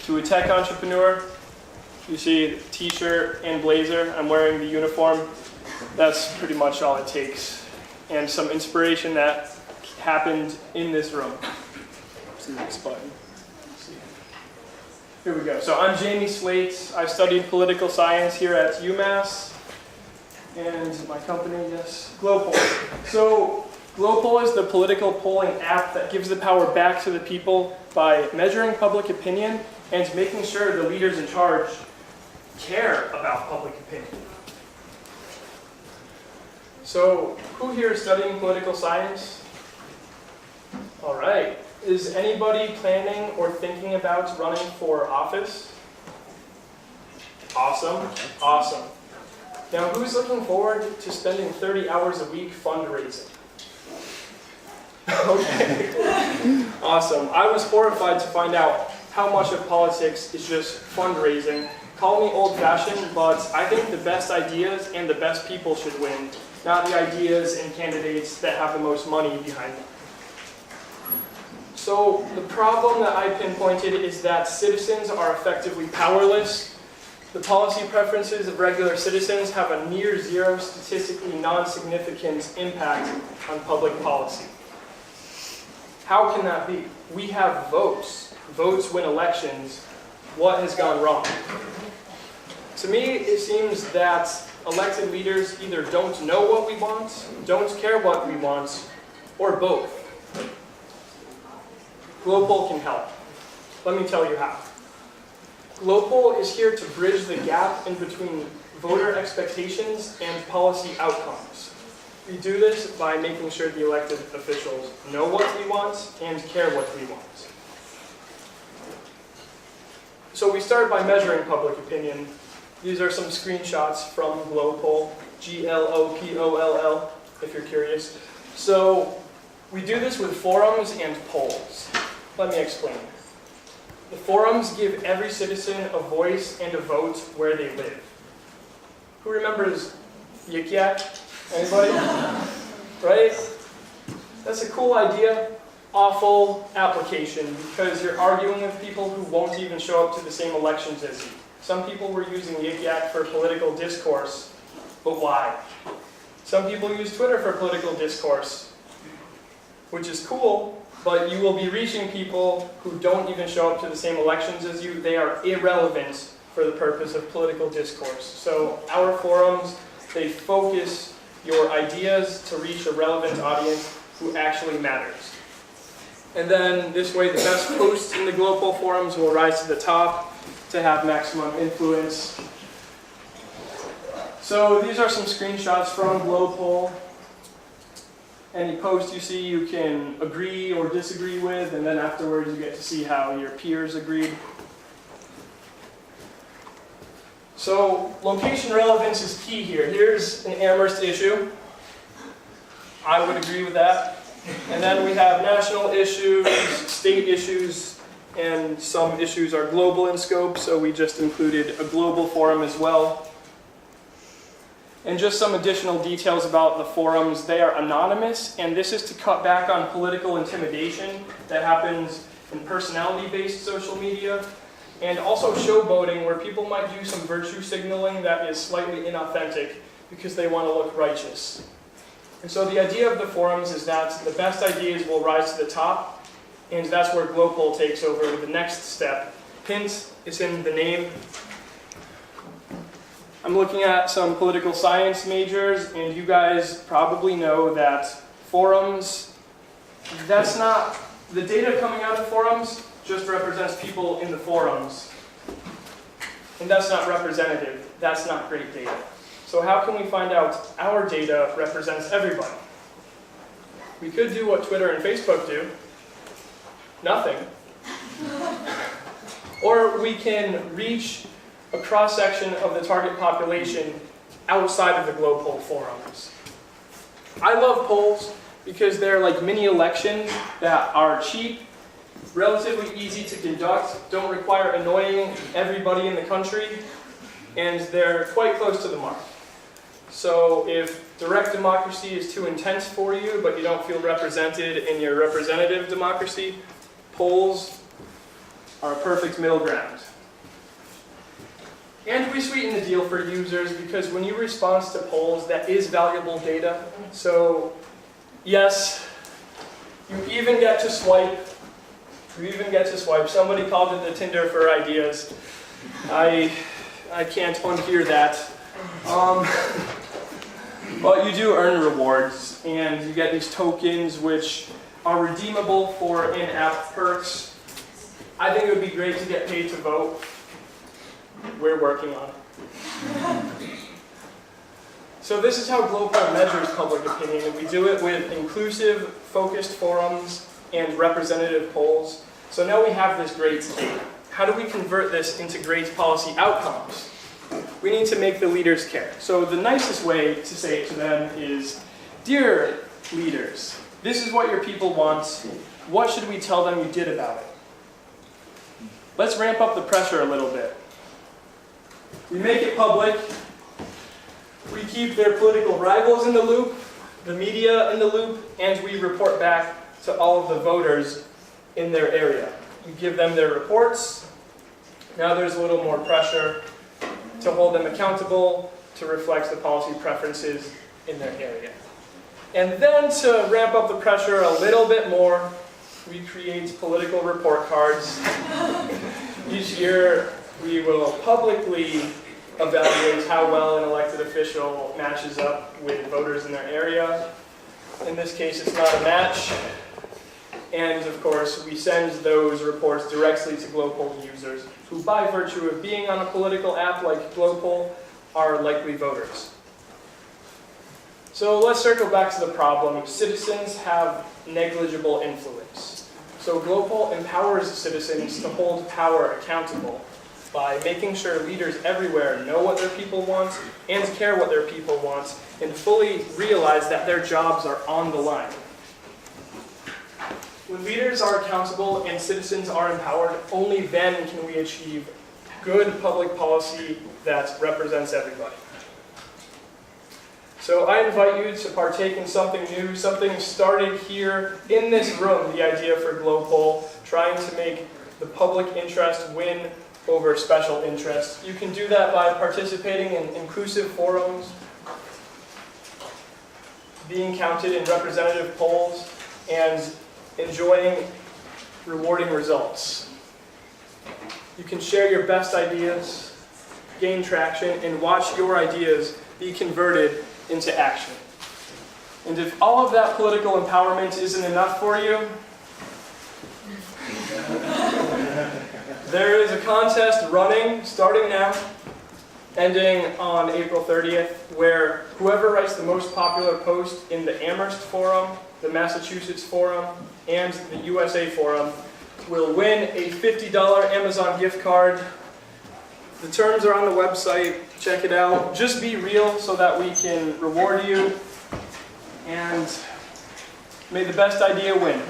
to a tech entrepreneur. You see t-shirt and blazer. I'm wearing the uniform. That's pretty much all it takes. And some inspiration that happened in this room. See the next button. Here we go. So I'm Jamie Slate. I studied political science here at Umass. And my company, yes, GloPoll. So GloPoll is the political polling app that gives the power back to the people by measuring public opinion and making sure the leaders in charge care about public opinion. So who here is studying political science? All right. Is anybody planning or thinking about running for office? Awesome, awesome. Now, who's looking forward to spending 30 hours a week fundraising? Okay, awesome. I was horrified to find out how much of politics is just fundraising. Call me old-fashioned, but I think the best ideas and the best people should win, not the ideas and candidates that have the most money behind them. So the problem that I pinpointed is that citizens are effectively powerless. The policy preferences of regular citizens have a near zero, statistically non-significant impact on public policy. How can that be? We have votes. Votes win elections. What has gone wrong? To me, it seems that elected leaders either don't know what we want, don't care what we want, or both. GloPoll can help. Let me tell you how. GloPoll is here to bridge the gap in between voter expectations and policy outcomes. We do this by making sure the elected officials know what we want and care what we want. So we start by measuring public opinion. These are some screenshots from GloPoll, GloPoll, if you're curious. So we do this with forums and polls. Let me explain. The forums give every citizen a voice and a vote where they live. Who remembers Yik Yak? Anybody? Right? That's a cool idea. Awful application because you're arguing with people who won't even show up to the same elections as you. Some people were using Yik Yak for political discourse, but why? Some people use Twitter for political discourse, which is cool, but you will be reaching people who don't even show up to the same elections as you. They are irrelevant for the purpose of political discourse. So our forums, they focus your ideas to reach a relevant audience who actually matters. And then this way, the best posts in the GloPoll forums will rise to the top to have maximum influence. So these are some screenshots from GloPoll. Any post you see, you can agree or disagree with, and then afterwards you get to see how your peers agreed. So location relevance is key here. Here's an Amherst issue. I would agree with that. And then we have national issues, state issues, and some issues are global in scope, so we just included a global forum as well. And just some additional details about the forums. They are anonymous, and this is to cut back on political intimidation that happens in personality-based social media, and also showboating, where people might do some virtue signaling that is slightly inauthentic because they want to look righteous. And so the idea of the forums is that the best ideas will rise to the top, and that's where GloPoll takes over with the next step. Hint, it's in the name. I'm looking at some political science majors, and you guys probably know that forums, that's not, the data coming out of forums just represents people in the forums. And that's not representative. That's not great data. So how can we find out our data represents everybody? We could do what Twitter and Facebook do. Nothing. Or we can reach a cross-section of the target population outside of the GloPoll forums. I love polls because they're like mini elections that are cheap, relatively easy to conduct, don't require annoying everybody in the country, and they're quite close to the mark. So if direct democracy is too intense for you, but you don't feel represented in your representative democracy, polls are a perfect middle ground. And we sweeten the deal for users because when you respond to polls, that is valuable data. So yes, you even get to swipe. Somebody called it the Tinder for ideas. I can't unhear that. But you do earn rewards, and you get these tokens which are redeemable for in-app perks. I think it would be great to get paid to vote. We're working on it. So this is how GloPoll measures public opinion, and we do it with inclusive, focused forums and representative polls. So now we have this great data. How do we convert this into great policy outcomes? We need to make the leaders care. So the nicest way to say it to them is, dear leaders, this is what your people want. What should we tell them you did about it? Let's ramp up the pressure a little bit. We make it public. We keep their political rivals in the loop, the media in the loop, and we report back to all of the voters in their area. We give them their reports. Now there's a little more pressure to hold them accountable, to reflect the policy preferences in their area. And then to ramp up the pressure a little bit more, we create political report cards. Each year, we will publicly evaluate how well an elected official matches up with voters in their area. In this case, it's not a match. And of course, we send those reports directly to GloPoll users, who by virtue of being on a political app like GloPoll, are likely voters. So let's circle back to the problem. Citizens have negligible influence. So GloPoll empowers citizens to hold power accountable by making sure leaders everywhere know what their people want and care what their people want and fully realize that their jobs are on the line. When leaders are accountable and citizens are empowered, only then can we achieve good public policy that represents everybody. So I invite you to partake in something new, something started here in this room, the idea for GloPoll, trying to make the public interest win over special interest. You can do that by participating in inclusive forums, being counted in representative polls, and enjoying rewarding results. You can share your best ideas, gain traction, and watch your ideas be converted into action. And if all of that political empowerment isn't enough for you, there is a contest running, starting now, ending on April 30th, where whoever writes the most popular post in the Amherst Forum, the Massachusetts Forum, and the USA Forum will win a $50 Amazon gift card. The terms are on the website. Check it out. Just be real so that we can reward you. And may the best idea win.